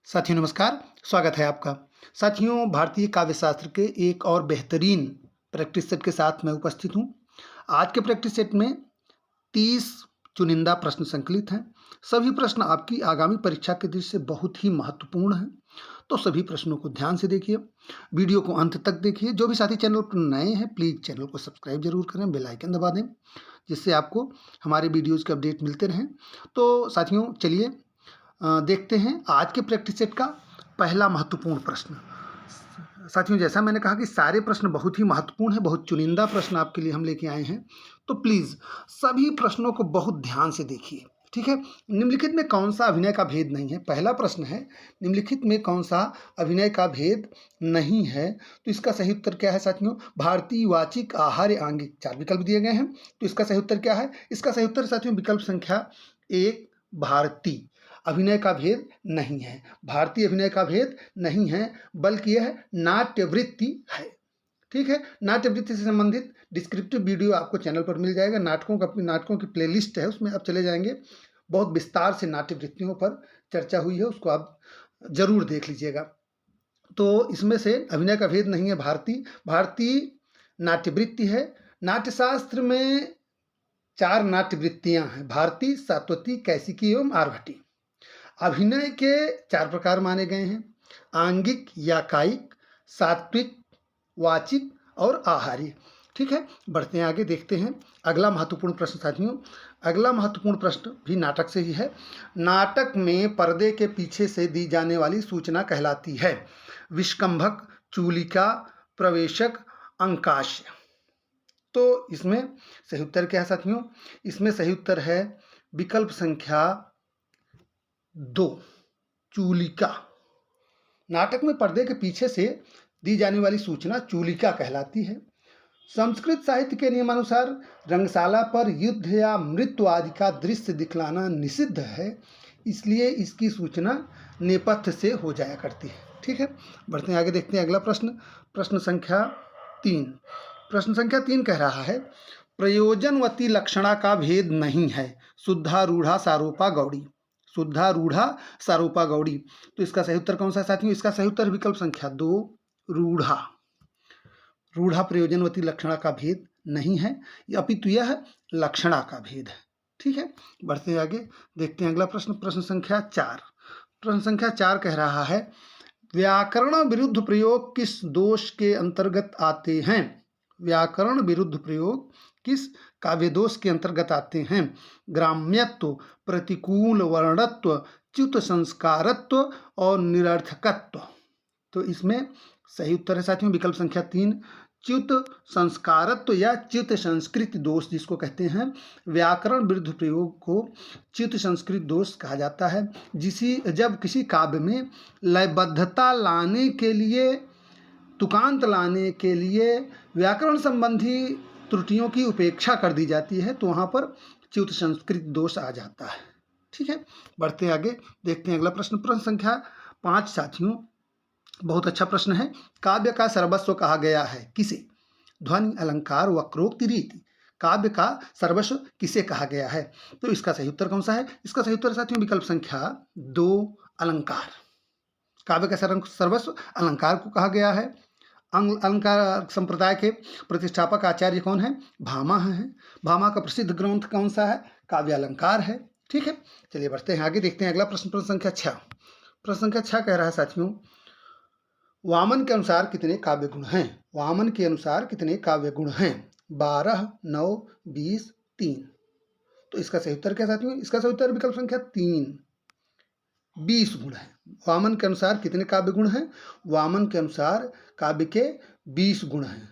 साथियों नमस्कार, स्वागत है आपका। साथियों भारतीय काव्य शास्त्र के एक और बेहतरीन प्रैक्टिस सेट के साथ मैं उपस्थित हूँ। आज के प्रैक्टिस सेट में 30 चुनिंदा प्रश्न संकलित हैं। सभी प्रश्न आपकी आगामी परीक्षा के दृष्टि से बहुत ही महत्वपूर्ण हैं, तो सभी प्रश्नों को ध्यान से देखिए, वीडियो को अंत तक देखिए। जो भी साथी चैनल पर नए हैं प्लीज़ चैनल को सब्सक्राइब जरूर करें, बेल आइकन दबा दें, जिससे आपको हमारे वीडियोज़ के अपडेट मिलते रहें। तो साथियों चलिए देखते हैं आज के प्रैक्टिस सेट का पहला महत्वपूर्ण प्रश्न। साथियों जैसा मैंने कहा कि सारे प्रश्न बहुत ही महत्वपूर्ण हैं, बहुत चुनिंदा प्रश्न आपके लिए हम लेके आए हैं, तो प्लीज़ सभी प्रश्नों को बहुत ध्यान से देखिए, ठीक है। निम्नलिखित में कौन सा अभिनय का भेद नहीं है? पहला प्रश्न है, निम्नलिखित में कौन सा अभिनय का भेद नहीं है? तो इसका सही उत्तर क्या है साथियों? भारतीय, वाचिक, आहार्य, आंगिक, 4 विकल्प दिए गए हैं। तो इसका सही उत्तर क्या है? इसका सही उत्तर साथियों विकल्प संख्या 1 भारतीय अभिनय का भेद नहीं है। भारतीय अभिनय का भेद नहीं है, बल्कि यह नाट्य वृत्ति है, ठीक है। नाट्य वृत्ति से संबंधित डिस्क्रिप्टिव वीडियो आपको चैनल पर मिल जाएगा। नाटकों की प्लेलिस्ट है, उसमें आप चले जाएंगे। बहुत विस्तार से नाट्य वृत्तियों पर चर्चा हुई है, उसको आप जरूर देख लीजिएगा। तो इसमें से अभिनय का भेद नहीं है भारतीय नाट्य वृत्ति है। नाट्यशास्त्र में 4 नाट्य वृत्तियां हैं, भारतीय, सात्वती, कैसिकी एवं आर्भटी। अभिनय के 4 प्रकार माने गए हैं, आंगिक या कायिक, सात्विक, वाचिक और आहार्य, ठीक है। बढ़ते हैं आगे, देखते हैं अगला महत्वपूर्ण प्रश्न साथियों। अगला महत्वपूर्ण प्रश्न भी नाटक से ही है। नाटक में पर्दे के पीछे से दी जाने वाली सूचना कहलाती है विष्कंभक, चूलिका, प्रवेशक, अंकाश्य। तो इसमें सही उत्तर क्या है साथियों? इसमें सही उत्तर है विकल्प संख्या 2 चूलिका। नाटक में पर्दे के पीछे से दी जाने वाली सूचना चूलिका कहलाती है। संस्कृत साहित्य के नियमानुसार रंगशाला पर युद्ध या मृत्यु आदि का दृश्य दिखलाना निषिद्ध है, इसलिए इसकी सूचना नेपथ्य से हो जाया करती है, ठीक है। बढ़ते हैं आगे, देखते हैं अगला प्रश्न। प्रश्न संख्या 3। प्रश्न संख्या 3 कह रहा है प्रयोजनवती लक्षणा का भेद नहीं है शुद्धारूढ़ा, सारोपा, गौड़ी। शुद्धारूढ़ा, सारोपा, गौड़ी। तो इसका सही उत्तर कौन सा है साथियों? इसका सही उत्तर विकल्प संख्या 2 रूढ़ा। रूढ़ा प्रयोजनवती लक्षणा का भेद नहीं है, अपितु यह लक्षणा का भेद है, ठीक है। बढ़ते हैं आगे, देखते हैं अगला प्रश्न। प्रश्न संख्या 4। प्रश्न संख्या 4 कह रहा है व्याकरण विरुद्ध प्रयोग किस दोष के अंतर्गत आते हैं? व्याकरण विरुद्ध प्रयोग किस काव्य दोष के अंतर्गत आते हैं? ग्राम्यत्व, प्रतिकूल वर्णत्व, च्युत संस्कारत्व और निरर्थकत्व। तो इसमें सही उत्तर है साथियों विकल्प संख्या 3 च्युत संस्कारत्व या च्युत संस्कृत दोष, जिसको कहते हैं। व्याकरण विरुद्ध प्रयोग को च्युत संस्कृत दोष कहा जाता है, जब किसी काव्य में लयबद्धता लाने के लिए, तुकांत लाने के लिए व्याकरण संबंधी त्रुटियों की उपेक्षा कर दी जाती है, तो वहाँ पर च्युत संस्कृत दोष आ जाता है, ठीक है। बढ़ते हैं आगे, देखते हैं अगला प्रश्न। प्रश्न संख्या 5 साथियों बहुत अच्छा प्रश्न है। काव्य का सर्वस्व कहा गया है किसे? ध्वनि, अलंकार, वक्रोक्ति, रीति। काव्य का सर्वस्व किसे कहा गया है? तो इसका सही उत्तर कौन सा है? इसका सही उत्तर साथियों विकल्प संख्या 2 अलंकार। काव्य का सर्वस्व अलंकार को कहा गया है। अलंकार संप्रदाय के प्रतिष्ठापक आचार्य कौन है? भामा है। भामा का प्रसिद्ध ग्रंथ कौन सा है? काव्य अलंकार है, ठीक है। चलिए बढ़ते हैं आगे, देखते हैं अगला प्रश्न। प्रश्न संख्या 6। प्रश्न संख्या 6 कह रहा है साथियों वामन के अनुसार कितने काव्य गुण हैं? वामन के अनुसार कितने काव्य गुण हैं? 12, 9, 20, 3। तो इसका सही उत्तर क्या साथियों? इसका सही उत्तर विकल्प संख्या 3 20 गुण है। वामन के अनुसार कितने काव्य गुण हैं? वामन के अनुसार काव्य के 20 गुण हैं।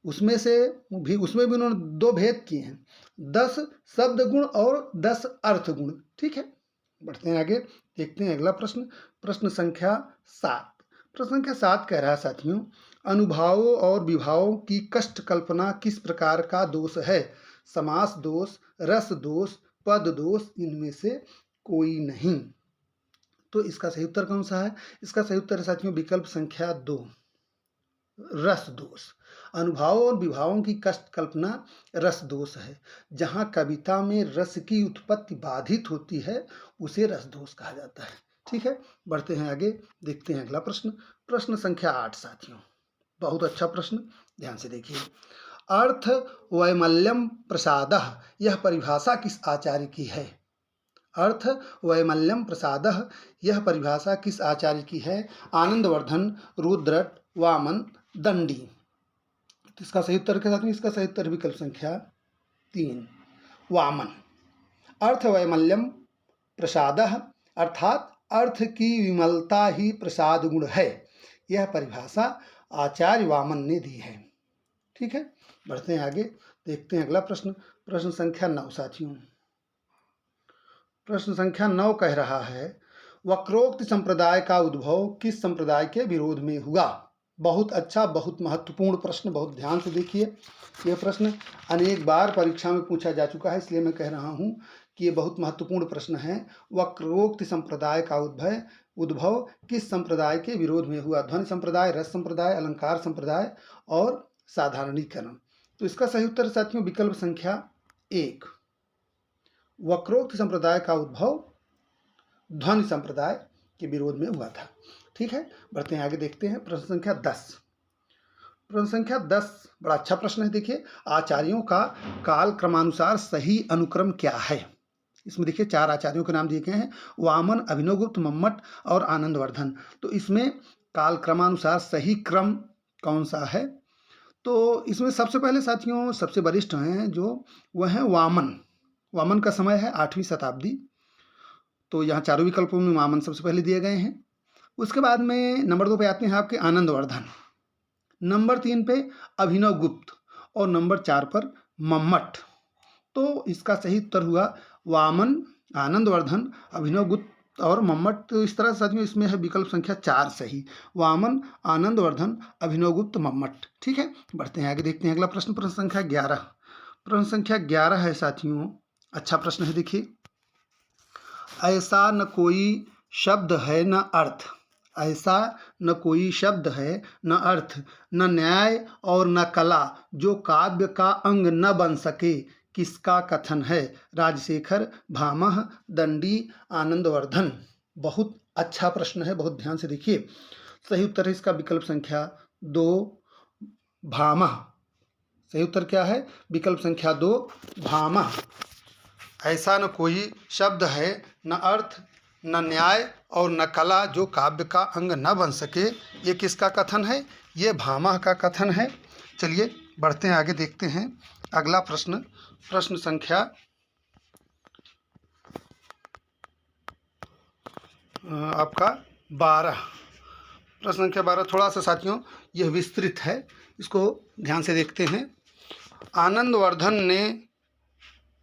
उसमें भी उन्होंने 2 भेद किए हैं, 10 शब्द गुण और 10 अर्थ गुण, ठीक है। बढ़ते हैं आगे, देखते हैं अगला प्रश्न। प्रश्न संख्या 7। प्रश्न संख्या 7 कह रहा है साथियों अनुभावों और विभावों की कष्ट कल्पना किस प्रकार का दोष है? समास दोष, रस दोष, पद दोष, इनमें से कोई नहीं। तो इसका सही उत्तर कौन सा है? इसका सही उत्तर है साथियों विकल्प संख्या 2 रस दोष। अनुभावों और विभावों की कष्ट कल्पना रस दोष है। जहाँ कविता में रस की उत्पत्ति बाधित होती है उसे रस दोष कहा जाता है, ठीक है, बढ़ते हैं आगे, देखते हैं अगला प्रश्न। प्रश्न संख्या 8 साथियों, बहुत अच्छा प्रश्न, ध्यान से देखिए। अर्थ वैमल्यम प्रसादः, यह परिभाषा किस आचार्य की है? अर्थ वैमल्यम प्रसादः, यह परिभाषा किस आचार्य की है? आनंदवर्धन, रुद्रट, वामन, दंडी। इसका सही उत्तर के साथ में इसका सही उत्तर विकल्प संख्या 3 वामन। अर्थ वैमल्यम प्रसादः अर्थात अर्थ की विमलता ही प्रसाद गुण है, यह परिभाषा आचार्य वामन ने दी है। ठीक है, बढ़ते हैं आगे, देखते हैं अगला प्रश्न। प्रश्न संख्या 9 साथियों, प्रश्न संख्या 9 कह रहा है, वक्रोक्त संप्रदाय का उद्भव किस संप्रदाय के विरोध में हुआ? बहुत अच्छा, बहुत महत्वपूर्ण प्रश्न, बहुत ध्यान से देखिए। यह प्रश्न अनेक बार परीक्षा में पूछा जा चुका है, इसलिए मैं कह रहा हूँ कि ये बहुत महत्वपूर्ण प्रश्न है। वक्रोक्त संप्रदाय का उद्भव किस संप्रदाय के विरोध में हुआ? ध्वनि संप्रदाय, रस संप्रदाय, अलंकार संप्रदाय और साधारणीकरण। तो इसका सही उत्तर साथियों विकल्प संख्या 1 वक्रोक्त संप्रदाय का उद्भव ध्वनि संप्रदाय के विरोध में हुआ था। ठीक है, बढ़ते हैं आगे, देखते हैं प्रश्न संख्या 10। प्रश्न संख्या 10 बड़ा अच्छा प्रश्न है। देखिए, आचार्यों का काल क्रमानुसार सही अनुक्रम क्या है? इसमें देखिए 4 आचार्यों के नाम दिए गए हैं, वामन, अभिनवगुप्त, मम्मट और आनंदवर्धन। तो इसमें काल क्रमानुसार सही क्रम कौन सा है? तो इसमें सबसे पहले साथियों सबसे वरिष्ठ हैं जो वह हैं वामन। वामन का समय है 8वीं शताब्दी। तो यहाँ चारों विकल्पों में वामन सबसे पहले दिए गए हैं। उसके बाद में नंबर 2 पे आते हैं आपके आनंदवर्धन, नंबर 3 पे अभिनवगुप्त और नंबर 4 पर मम्मट। तो इसका सही उत्तर हुआ वामन, आनंदवर्धन, अभिनवगुप्त और मम्मट। तो इस तरह साथियों इसमें है विकल्प संख्या 4 सही, वामन, आनंदवर्धन, अभिनवगुप्त, मम्मट। ठीक है, बढ़ते हैं आगे, देखते हैं अगला प्रश्न। प्रश्न संख्या 11। प्रश्न संख्या 11 है साथियों, अच्छा प्रश्न है। देखिए, ऐसा न कोई शब्द है न अर्थ, ऐसा न कोई शब्द है न अर्थ, न न्याय और न कला, जो काव्य का अंग न बन सके, किसका कथन है? राजशेखर, भामह, दंडी, आनंदवर्धन। बहुत अच्छा प्रश्न है, बहुत ध्यान से देखिए। सही उत्तर है इसका विकल्प संख्या 2 भामह। सही उत्तर क्या है? विकल्प संख्या 2 भामह। ऐसा न कोई शब्द है न अर्थ न न्याय और न कला, जो काव्य का अंग न बन सके, ये किसका कथन है? ये भामह का कथन है। चलिए बढ़ते हैं आगे, देखते हैं अगला प्रश्न। प्रश्न संख्या आपका 12। प्रश्न संख्या 12 थोड़ा सा साथियों यह विस्तृत है, इसको ध्यान से देखते हैं। आनंदवर्धन ने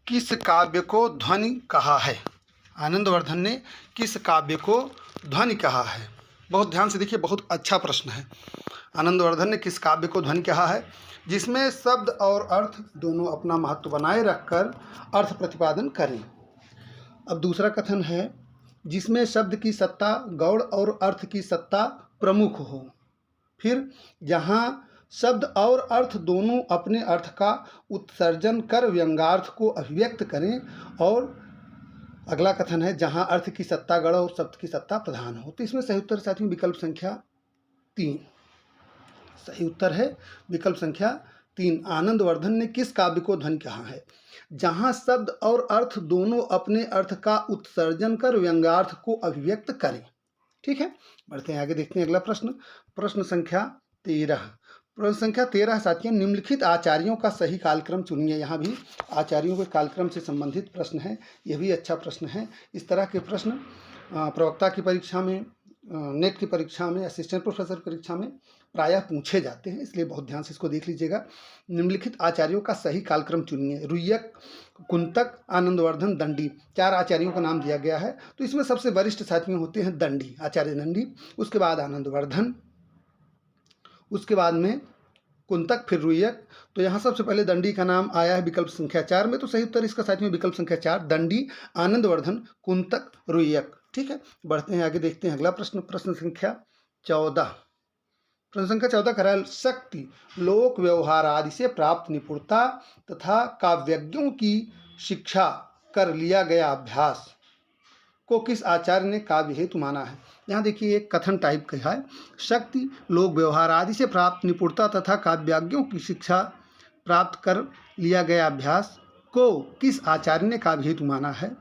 किस काव्य को ध्वनि कहा है? आनंदवर्धन ने किस काव्य को ध्वनि कहा है? बहुत ध्यान से देखिए, बहुत अच्छा प्रश्न है। आनंदवर्धन ने किस काव्य को ध्वनि कहा है? जिसमें शब्द और अर्थ दोनों अपना महत्व बनाए रखकर अर्थ प्रतिपादन करें। अब दूसरा कथन है, जिसमें शब्द की सत्ता गौड़ और अर्थ की सत्ता प्रमुख हो। फिर जहाँ शब्द और अर्थ दोनों अपने अर्थ का उत्सर्जन कर व्यंग्यार्थ को अभिव्यक्त करें। और अगला कथन है, जहाँ अर्थ की सत्ता गढ़ और शब्द की सत्ता प्रधान हो। तो इसमें सही उत्तर साथियों विकल्प संख्या 3 सही उत्तर है, विकल्प संख्या 3। आनंदवर्धन ने किस काव्य को ध्वनि कहा है? जहाँ शब्द और अर्थ दोनों अपने अर्थ का उत्सर्जन कर व्यंग्यार्थ को अभिव्यक्त करें। ठीक है, बढ़ते हैं आगे, देखते हैं अगला प्रश्न। प्रश्न संख्या 13। प्रश्न संख्या 13 साथियों, निम्नलिखित आचार्यों का सही कालक्रम चुनिए। यहाँ भी आचार्यों के कालक्रम से संबंधित प्रश्न है, यह भी अच्छा प्रश्न है। इस तरह के प्रश्न प्रवक्ता की परीक्षा में, नेट की परीक्षा में, असिस्टेंट प्रोफेसर परीक्षा में प्रायः पूछे जाते हैं, इसलिए बहुत ध्यान से इसको देख लीजिएगा। निम्नलिखित आचार्यों का सही कालक्रम चुनिए। रुय्यक, कुंतक, आनंदवर्धन, दंडी, 4 आचार्यों का नाम दिया गया है। तो इसमें सबसे वरिष्ठ साथियों होते हैं दंडी, आचार्य दंडी, उसके बाद आनंदवर्धन, उसके बाद में कुंतक, फिर रुय्यक। तो यहाँ सबसे पहले दंडी का नाम आया है विकल्प संख्या 4 में। तो सही उत्तर इसका साथियों विकल्प संख्या 4 दंडी, आनंदवर्धन, कुंतक, रुय्यक। ठीक है, बढ़ते हैं आगे, देखते हैं अगला प्रश्न। प्रश्न संख्या 14। प्रश्न संख्या 14 कह रहा है, शक्ति, लोक व्यवहार आदि से प्राप्त निपुणता तथा काव्यज्ञों की शिक्षा कर लिया गया अभ्यास को किस आचार्य ने काव्य हेतु माना है। यहाँ देखिए एक कथन टाइप का है, शक्ति, लोक व्यवहार आदि से प्राप्त निपुणता तथा काव्याज्ञों की शिक्षा प्राप्त कर लिया गया अभ्यास को किस आचार्य ने काव्य हेतु माना है।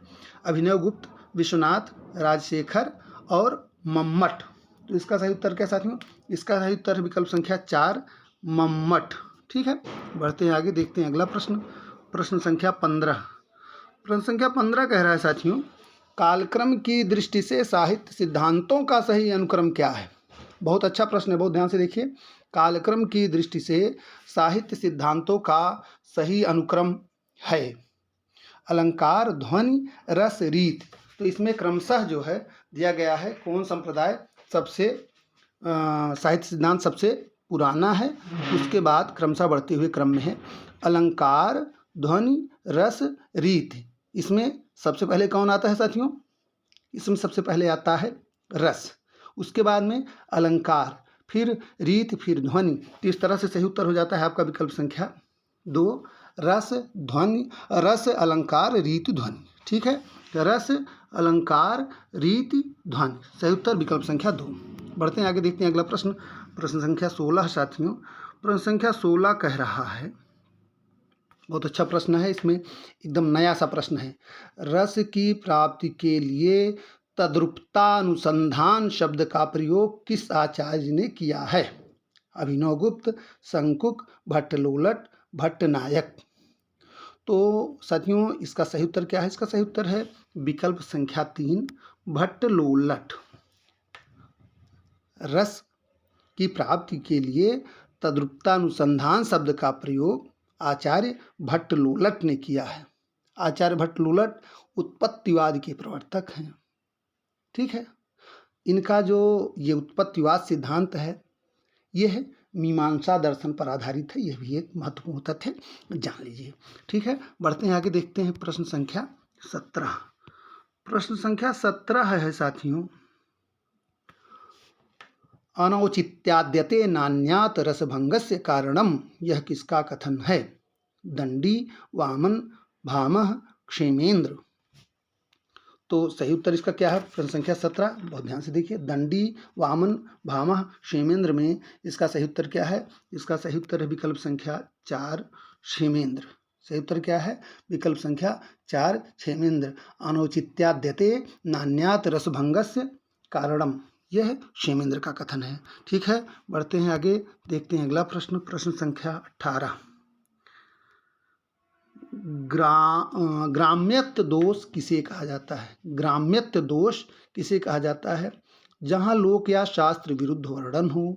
अभिनव गुप्त, विश्वनाथ, राजशेखर और मम्मट। तो इसका सही उत्तर क्या साथियों, इसका सही उत्तर है विकल्प संख्या 4, मम्मट। ठीक है, बढ़ते हैं आगे, देखते हैं अगला प्रश्न। प्रश्न संख्या 15। प्रश्न संख्या 15 कह रहा है साथियों, कालक्रम की दृष्टि से साहित्य सिद्धांतों का सही अनुक्रम क्या है। बहुत अच्छा प्रश्न है, बहुत ध्यान से देखिए। कालक्रम की दृष्टि से साहित्य सिद्धांतों का सही अनुक्रम है अलंकार, ध्वनि, रस, रीत। तो इसमें क्रमशः जो है दिया गया है कौन संप्रदाय सबसे साहित्य सिद्धांत सबसे पुराना है, उसके बाद क्रमशः बढ़ते हुए क्रम में है अलंकार, ध्वनि, रस, रीत। इसमें सबसे पहले कौन आता है साथियों, इसमें सबसे पहले आता है रस, उसके बाद में अलंकार, फिर रीत, फिर ध्वनि। तो इस तरह से सही उत्तर हो जाता है आपका विकल्प संख्या 2, रस, ध्वनि, रस, अलंकार, रीति, ध्वनि। ठीक है, रस, अलंकार, रीति, ध्वनि, सही उत्तर विकल्प संख्या 2। बढ़ते हैं आगे, देखते हैं अगला प्रश्न। प्रश्न संख्या 16 साथियों। प्रश्न संख्या 16 कह रहा है, बहुत अच्छा प्रश्न है, इसमें एकदम नया सा प्रश्न है। रस की प्राप्ति के लिए तद्रूपतानुसंधान शब्द का प्रयोग किस आचार्य ने किया है। अभिनव गुप्त, शंकुक, भट्टलोलट, भट्टनायक। तो साथियों इसका सही उत्तर क्या है, इसका सही उत्तर है विकल्प संख्या 3, भट्टलोलट। रस की प्राप्ति के लिए तद्रूपतानुसंधान शब्द का प्रयोग आचार्य भट्टलोलट ने किया है। आचार्य भट्टलोलट उत्पत्तिवाद के प्रवर्तक हैं। ठीक है, इनका जो ये उत्पत्तिवाद सिद्धांत है यह मीमांसा दर्शन पर आधारित है, यह भी एक महत्वपूर्ण तथ्य जान लीजिए। ठीक है, बढ़ते हैं आगे, देखते हैं प्रश्न संख्या 17। प्रश्न संख्या 17 है साथियों, अनौचित्याद्यते नान्यात रसभंगस्य कारणम, यह किसका कथन है। दंडी, वामन, भामह, क्षेमेंद्र। तो सही उत्तर इसका क्या है, प्रश्न संख्या 17, बहुत ध्यान से देखिए। दंडी, वामन, भामह, क्षेमेंद्र में इसका सही उत्तर क्या है, इसका सही उत्तर है विकल्प संख्या 4, क्षेमेंद्र। सही उत्तर क्या है, विकल्प संख्या 4, क्षेमेंद्र। अनौचित्याद्यते नान्यात रसभंगस्य कारणम, यह क्षेमेंद्र का कथन है। ठीक है, बढ़ते हैं आगे, देखते हैं अगला प्रश्न। प्रश्न संख्या 18। ग्राम्यत्व दोष किसे कहा जाता है। ग्राम्यत्व दोष किसे कहा जाता है, जहाँ लोक या शास्त्र विरुद्ध वर्णन हो,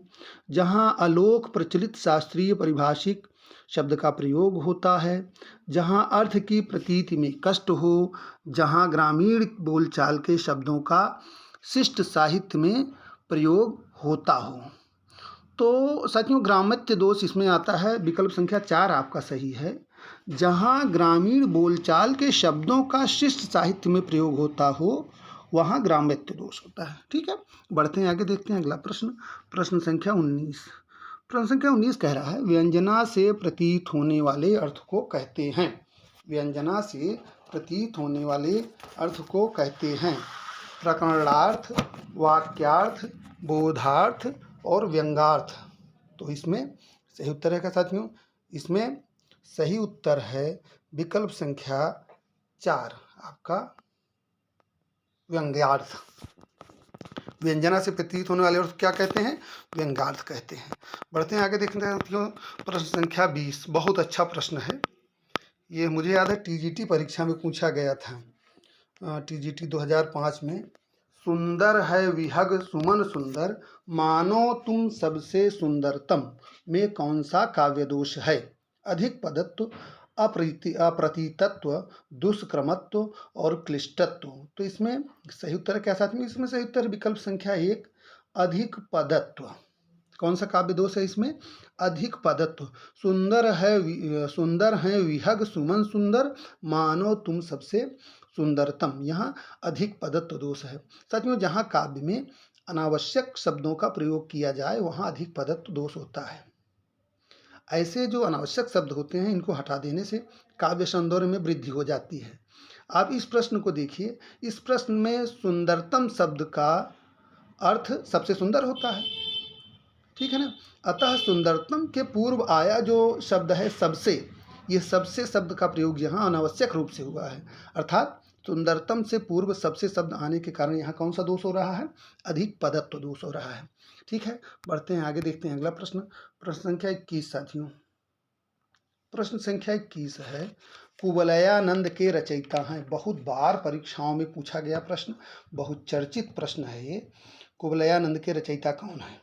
जहाँ अलोक प्रचलित शास्त्रीय परिभाषिक शब्द का प्रयोग होता है, जहाँ अर्थ की प्रतीति में कष्ट हो, जहाँ ग्रामीण बोलचाल के शब्दों का शिष्ट साहित्य में प्रयोग होता हो। तो साथियों ग्राम्यत्व दोष इसमें आता है, विकल्प संख्या 4 आपका सही है। जहाँ ग्रामीण बोलचाल के शब्दों का शिष्ट साहित्य में प्रयोग होता हो वहाँ ग्राम्यत्व दोष होता है। ठीक है, बढ़ते हैं आगे, देखते हैं अगला प्रश्न। प्रश्न संख्या 19। प्रश्न संख्या 19 कह रहा है, व्यंजना से प्रतीत होने वाले अर्थ को कहते हैं। व्यंजना से प्रतीत होने वाले अर्थ को कहते हैं प्रकरणार्थ, वाक्यार्थ, बोधार्थ और व्यंग्यार्थ। तो इसमें सही उत्तर है क्या साथियों, इसमें सही उत्तर है विकल्प संख्या 4 आपका व्यंग्यार्थ। व्यंजना से प्रतीत होने वाले अर्थ क्या कहते हैं, व्यंग्यार्थ कहते हैं। बढ़ते हैं आगे, देखते हैं साथियों प्रश्न संख्या 20। बहुत अच्छा प्रश्न है, ये मुझे याद है टीजीटी परीक्षा में पूछा गया था, टीजीटी 2005 में। सुंदर है विहग सुमन सुंदर, मानो तुम सबसे सुंदरतम में कौन सा काव्य दोष है। अधिक पदत्व, अप्रतीतत्व, दुष्क्रमत्व और क्लिष्टत्व। तो इसमें सही उत्तर है क्या साथ में, इसमें सही उत्तर विकल्प संख्या 1, अधिक पदत्व। कौन सा काव्य दोष है इसमें, अधिक पदत्व। सुंदर है विहग सुमन सुंदर, मानो तुम सबसे सुंदरतम, यहाँ अधिक पदत्व दोष है। साथियों जहाँ काव्य में अनावश्यक शब्दों का प्रयोग किया जाए वहाँ अधिक पदत्व दोष होता है। ऐसे जो अनावश्यक शब्द होते हैं इनको हटा देने से काव्य सौंदर्य में वृद्धि हो जाती है। आप इस प्रश्न को देखिए, इस प्रश्न में सुंदरतम शब्द का अर्थ सबसे सुंदर होता है, ठीक है ना। अतः सुंदरतम के पूर्व आया जो शब्द है सबसे, ये सबसे शब्द का प्रयोग यहाँ अनावश्यक रूप से हुआ है, अर्थात सुंदरतम से पूर्व सबसे शब्द आने के कारण यहाँ कौन सा दोष हो रहा है? अधिक पदत्व दोष हो रहा है, ठीक है। बढ़ते हैं आगे, देखते हैं अगला प्रश्न। प्रश्न संख्या 21 साथियों, प्रश्न संख्या 21 है, कुवलयानंद के रचयिता हैं। बहुत बार परीक्षाओं में पूछा गया प्रश्न, बहुत चर्चित प्रश्न है ये। कुवलयानंद के रचयिता कौन है?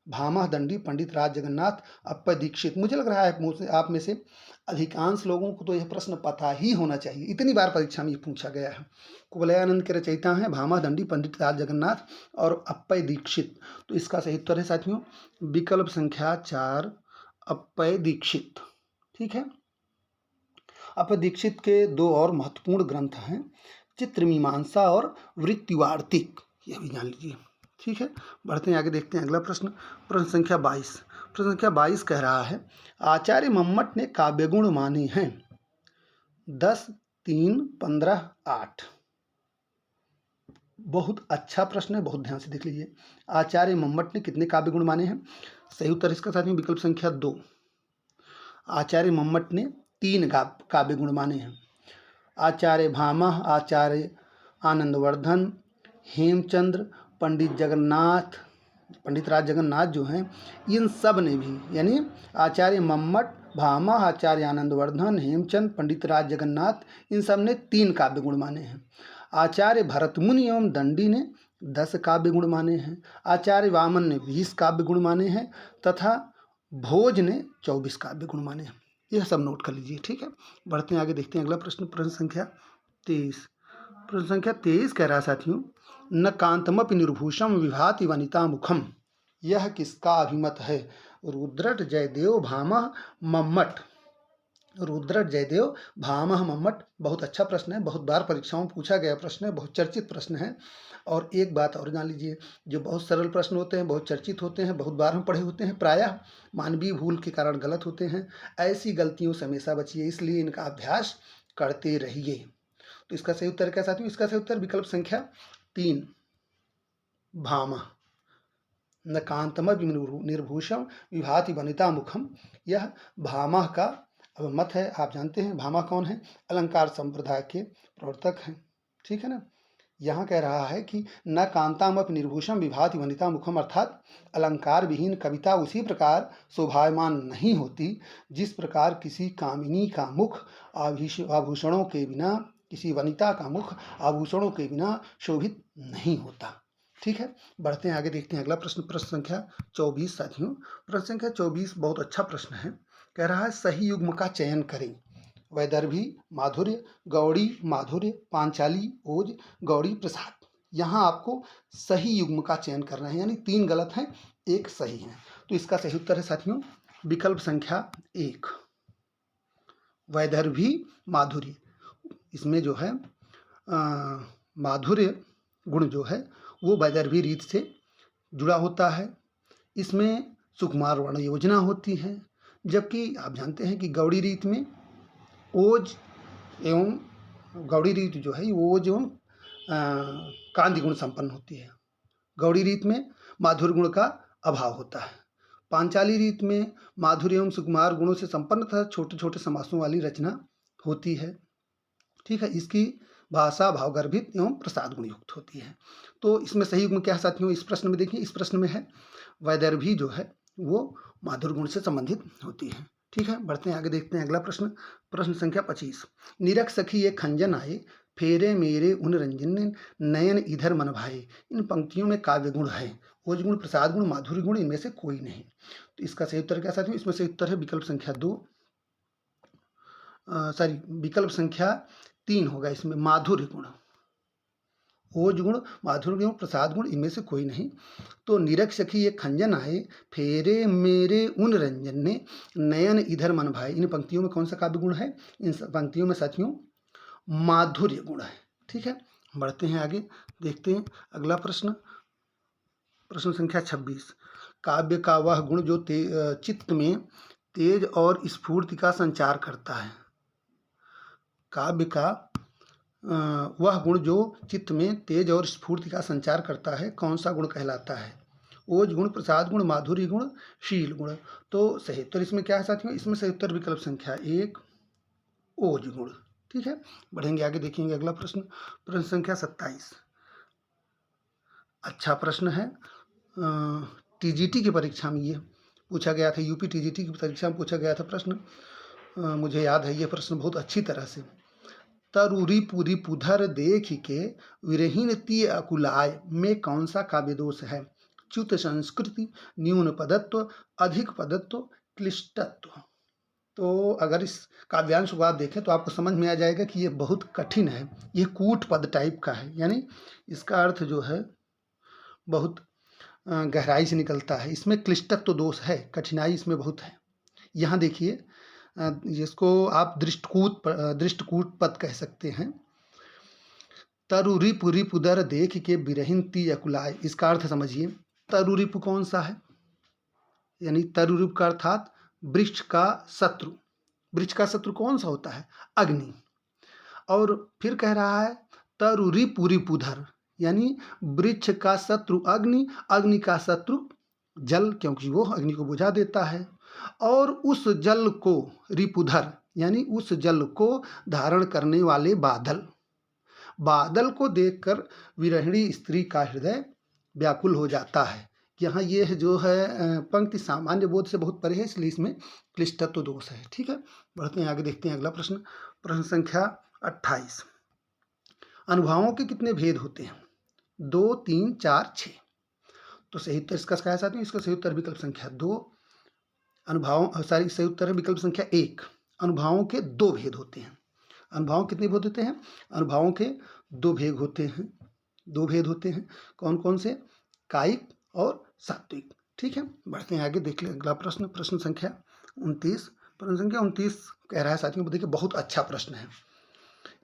भामह दंडी, पंडित राज जगन्नाथ, अप्पय दीक्षित। मुझे लग रहा है आप में से अधिकांश लोगों को तो यह प्रश्न पता ही होना चाहिए, इतनी बार परीक्षा में ये पूछा गया है। कुवलयानंद के रचयिता हैं भामह दंडी, पंडित राज जगन्नाथ और अप्पय दीक्षित। तो इसका सही उत्तर है साथियों विकल्प संख्या 4, अप्पय दीक्षित, ठीक है। अप्पय दीक्षित के दो और महत्वपूर्ण ग्रंथ हैं, चित्रमीमांसा और वृत्तिवार्तिक, यह भी जान लीजिए, ठीक है। बढ़ते हैं आगे, देखते हैं अगला प्रश्न। प्रश्न संख्या 22, प्रश्न संख्या 22 कह रहा है, आचार्य मम्मट ने काव्य गुण माने हैं 10, 3, 15, 8। बहुत अच्छा प्रश्न है, बहुत ध्यान से देख लीजिए। आचार्य मम्मट ने कितने काव्य गुण माने हैं? सही उत्तर इसका साथ में विकल्प संख्या 2। आचार्य मम्मट ने 3 काव्य गुण माने हैं। आचार्य भामह, आचार्य आनंदवर्धन, हेमचंद्र, पंडित जगन्नाथ, पंडित राज जगन्नाथ जो हैं, इन सब ने भी, यानी आचार्य मम्मट, भामह, आचार्य आनंदवर्धन, हेमचंद, पंडित राज जगन्नाथ, इन सब ने 3 काव्य गुण माने हैं। आचार्य भरतमुनि एवं दंडी ने 10 काव्य गुण माने हैं। आचार्य वामन ने 20 काव्य गुण माने हैं तथा भोज ने 24 काव्य गुण माने हैं। यह सब नोट कर लीजिए, ठीक है। बढ़ते हैं आगे, देखते हैं अगला प्रश्न। प्रश्न संख्या 23, प्रश्न संख्या 23 कह रहा है साथियों, न कांतमपि निर्भूषम विभाति वनिता मुखम। यह किसका अभिमत है? रुद्रट, जयदेव, भामह, मम्मट। रुद्रट, जयदेव, भामह, मम्मट। बहुत अच्छा प्रश्न है, बहुत बार परीक्षाओं में पूछा गया प्रश्न है, बहुत चर्चित प्रश्न है। और एक बात और जान लीजिए, जो बहुत सरल प्रश्न होते हैं, बहुत चर्चित होते हैं, बहुत बार हम पढ़े होते हैं, प्रायः मानवीय भूल के कारण गलत होते हैं। ऐसी गलतियों से हमेशा बचिए, इसलिए इनका अभ्यास करते रहिए। तो इसका सही उत्तर क्या साथियों? इसका सही उत्तर विकल्प संख्या 3, भामह। न कांतमपि निर्भूषम विभाति वनिता मुखम, यह भामह का मत है। आप जानते हैं भामह कौन है? अलंकार संप्रदाय के प्रवर्तक हैं, ठीक है ना। यहाँ कह रहा है कि न कांतामपि निर्भूषम विभाति वनिता मुखम, अर्थात अलंकार विहीन कविता उसी प्रकार शोभायमान नहीं होती जिस प्रकार किसी कामिनी का मुख आभूषणों के बिना, किसी वनिता का मुख आभूषणों के बिना शोभित नहीं होता, ठीक है। बढ़ते हैं आगे, देखते हैं अगला प्रश्न। प्रश्न संख्या 24 साथियों, प्रश्न संख्या 24 बहुत अच्छा प्रश्न है। कह रहा है, सही युग्म का चयन करें। वैदर्भी माधुर्य, गौड़ी माधुर्य, पांचाली, ओज, गौड़ी प्रसाद। यहाँ आपको सही युग्म का चयन करना है, यानी 3 गलत हैं, 1 सही है। तो इसका सही उत्तर है साथियों विकल्प संख्या 1, वैदर्भी माधुर्य। इसमें जो है माधुर्य गुण जो है वो वैदर्भी रीत से जुड़ा होता है। इसमें सुकुमार वर्ण योजना होती है, जबकि आप जानते हैं कि गौड़ी रीत में ओज एवं गौड़ी रीत जो है ओज एवं कांति गुण संपन्न होती है। गौड़ी रीत में माधुर्य गुण का अभाव होता है। पांचाली रीत में माधुर्य एवं सुकुमार गुणों से संपन्न तथा छोटे छोटे समासों वाली रचना होती है, ठीक है। इसकी भाषा भावगर्भित एवं प्रसाद गुण युक्त होती है। तो इसमें सही गुण क्या है साथियों? इस प्रश्न में देखिए, इस प्रश्न में है वैदर्भी जो है वो माधुर्य गुण से संबंधित होती है, ठीक है। बढ़ते हैं आगे, देखते हैं अगला प्रश्न। प्रश्न संख्या 25, निरख सखी ये खंजन आए, फेरे मेरे उन रंजन, नयन इधर मन भाए। इन पंक्तियों में काव्य गुण है, ओज गुण, प्रसाद गुण, माधुर्य गुण, इनमें से कोई नहीं। तो इसका सही उत्तर क्या साथियों? इसमें सही उत्तर है विकल्प संख्या 2, विकल्प संख्या 3 होगा। इसमें माधुर्य गुण, ओज गुण, माधुर्य गुण, प्रसाद गुण, इनमें से कोई नहीं। तो निरख सखी ये खंजन आए, फेरे मेरे उन रंजन ने, नयन इधर मन भाए। इन पंक्तियों में कौन सा काव्य गुण है? इन पंक्तियों में साथियों माधुर्य गुण है, ठीक है। बढ़ते हैं आगे, देखते हैं अगला प्रश्न। प्रश्न संख्या 26, काव्य का वह गुण जो चित्त में तेज और स्फूर्ति का संचार करता है। काव्य का वह गुण जो चित्त में तेज और स्फूर्ति का संचार करता है कौन सा गुण कहलाता है? ओज गुण, प्रसाद गुण, माधुर्य गुण, शील गुण। तो सही उत्तर इसमें क्या है साथियों? इसमें सही उत्तर विकल्प संख्या 1 ओज गुण। ठीक है, बढ़ेंगे आगे, देखेंगे अगला प्रश्न, प्रश्न संख्या 27। अच्छा प्रश्न है, टीजीटी की परीक्षा में ये पूछा गया था, यूपी टीजीटी की परीक्षा में पूछा गया था प्रश्न। मुझे याद है ये प्रश्न बहुत अच्छी तरह से। तरुरी पुरी पुधर देख के विरहीन ती अकुलाय में कौन सा काव्य दोष है? च्युत संस्कृति, न्यून पदत्व, अधिक पदत्व, क्लिष्टत्व। तो अगर इस काव्यांश को आप देखें तो आपको समझ में आ जाएगा कि ये बहुत कठिन है, ये कूट पद टाइप का है, यानी इसका अर्थ जो है बहुत गहराई से निकलता है। इसमें क्लिष्टत्व दोष है, कठिनाई इसमें बहुत है। यहाँ देखिए, जिसको आप दृष्टकूट पद कह सकते हैं। तरुरिपु रिपुदर देख के बिरहिन ती अकुलाय, इसका अर्थ समझिए। तरुरिपु कौन सा है? यानी तरुरिपु का अर्थात वृक्ष का शत्रु। वृक्ष का शत्रु कौन सा होता है? अग्नि। और फिर कह रहा है तरुरिपु रिपुधर, यानी वृक्ष का शत्रु अग्नि, अग्नि का शत्रु जल, क्योंकि वो अग्नि को बुझा देता है। और उस जल को रिपुधर, यानी उस जल को धारण करने वाले बादल, बादल को देखकर विरहिणी स्त्री का हृदय व्याकुल हो जाता है। यहाँ ये जो है पंक्ति सामान्य बोध से बहुत परे है, इसलिए इसमें क्लिष्टत्व दोष है। ठीक है, बढ़ते हैं आगे, देखते हैं अगला प्रश्न, प्रश्न संख्या 28। अनुभवों के कितने भेद होते हैं? 2, 3, 4, 6। तो सही उत्तर इसका क्या है साथियों? इसका सही उत्तर विकल्प संख्या 2 अनुभवों, सही उत्तर है विकल्प संख्या 1। अनुभवों के 2 भेद होते हैं। अनुभवों कितने भेद होते हैं? अनुभवों के 2 भेद होते हैं, 2 भेद होते हैं। कौन कौन से? कायिक और सात्विक। ठीक है, बढ़ते हैं आगे, देख लें अगला प्रश्न, प्रश्न संख्या 29। प्रश्न संख्या 29 कह रहा है साथियों, देखिए बहुत अच्छा प्रश्न है।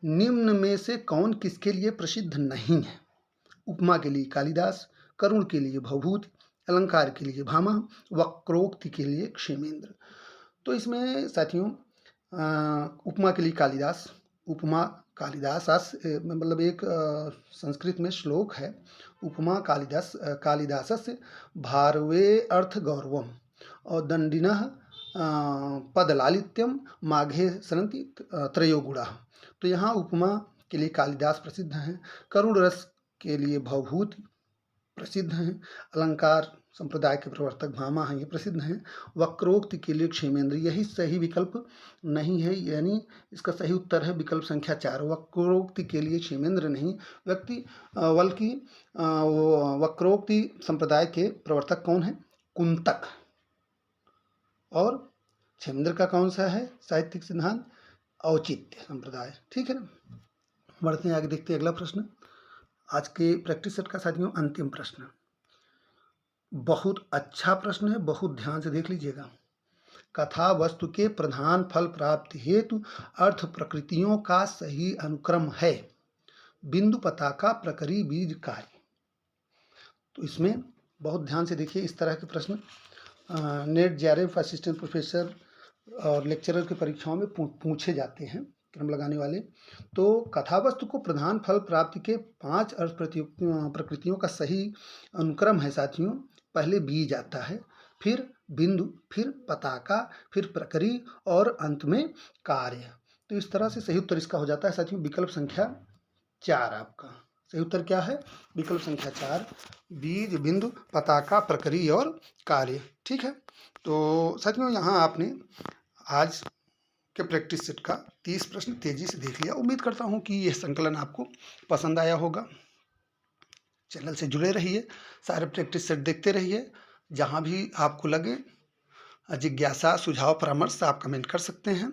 निम्न में से कौन किसके लिए प्रसिद्ध नहीं है? उपमा के लिए कालिदास, करुण के लिए भवभूति, अलंकार के लिए भामा, वक्रोक्ति के लिए क्षेमेंद्र। तो इसमें साथियों उपमा के लिए कालिदास, उपमा कालिदास मतलब एक संस्कृत में श्लोक है, उपमा कालिदासस्य भारवे अर्थ गौरवम और दंडिनः पदलालित्यम माघे सनन्ति त्रयो गुणा। तो यहाँ उपमा के लिए कालिदास प्रसिद्ध हैं, करुण रस के लिए भवभूति प्रसिद्ध हैं, अलंकार संप्रदाय के प्रवर्तक भामा हैं, ये प्रसिद्ध हैं, वक्रोक्ति के लिए क्षेमेंद्र। यही सही विकल्प नहीं है, यानी इसका सही उत्तर है विकल्प संख्या 4। वक्रोक्ति के लिए क्षेमेंद्र नहीं बल्कि वक्रोक्ति संप्रदाय के प्रवर्तक कौन है? कुंतक। और क्षेमेंद्र का कौन सा है साहित्यिक सिद्धांत? औचित्य संप्रदाय। ठीक है ना, बढ़ते हैं आगे, देखते हैं अगला प्रश्न, आज के प्रैक्टिस सेट का साथियों अंतिम प्रश्न। बहुत अच्छा प्रश्न है, बहुत ध्यान से देख लीजिएगा। कथा वस्तु के प्रधान फल प्राप्ति हेतु अर्थ प्रकृतियों का सही अनुक्रम है। बिंदु पताका, प्रकरी, बीज, कार्य। तो इसमें बहुत ध्यान से देखिए, इस तरह के प्रश्न नेट, जेआरएफ, असिस्टेंट प्रोफेसर और लेक्चरर की परीक्षाओं में पूछे जाते हैं, क्रम लगाने वाले। तो कथावस्तु को प्रधान फल प्राप्ति के 5 अर्थ प्रकृतियों का सही अनुक्रम है साथियों। पहले बीज आता है, फिर बिंदु, फिर पताका, फिर प्रकरी और अंत में कार्य। तो इस तरह से सही उत्तर इसका हो जाता है साथियों विकल्प संख्या 4। आपका सही उत्तर क्या है? विकल्प संख्या 4, बीज, बिंदु, पताका, प्रकरी और कार्य। ठीक है, तो साथियों यहाँ आपने आज के प्रैक्टिस सेट का 30 प्रश्न तेजी से देख लिया। उम्मीद करता हूँ कि यह संकलन आपको पसंद आया होगा। चैनल से जुड़े रहिए, सारे प्रैक्टिस सेट देखते रहिए। जहाँ भी आपको लगे जिज्ञासा, सुझाव, परामर्श आप कमेंट कर सकते हैं।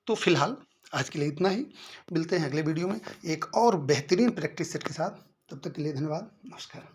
तो फिलहाल आज के लिए इतना ही, मिलते हैं अगले वीडियो में एक और बेहतरीन प्रैक्टिस सेट के साथ। तब तक के लिए धन्यवाद, नमस्कार।